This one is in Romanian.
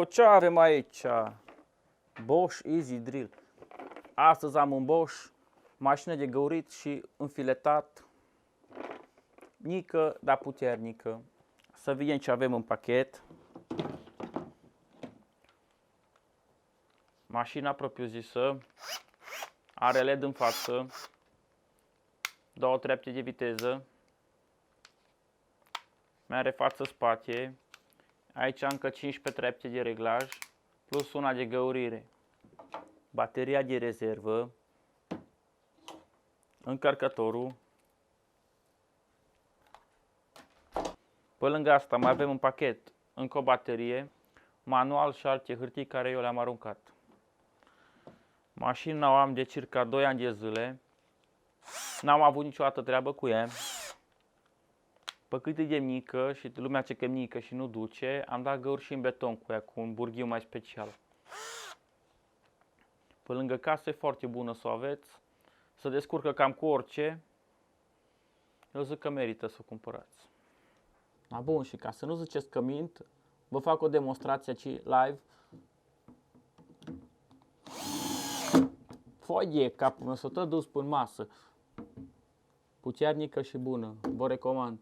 Ce avem aici? Bosch Easy Drill. Astăzi am un Bosch, mașină de găurit și înfiletat. Mică, dar puternică. Să vedem ce avem în pachet. Mașina propriu-zisă are LED în față, două trepte de viteză, mai are față-spate, aici încă 15 trepte de reglaj, plus una de găurire, bateria de rezervă, încărcătorul. Pe lângă asta mai avem în pachet încă o baterie, manual și alte hârtii care eu le-am aruncat. Mașina o am de circa 2 ani de zile, n-am avut niciodată treabă cu ea. Pe cât e de mică și lumea ce că e mică și nu duce, am dat găuri și în beton cu ea, cu un burghiu mai special. Pe lângă casă e foarte bună să o aveți, se descurcă cam cu orice. Eu zic că merită să o cumpărați. Da, bun, și ca să nu ziceți că mint, vă fac o demonstrație aici live. Foie, capul meu, s-o tot dus până masă. Puternică și bună, vă recomand.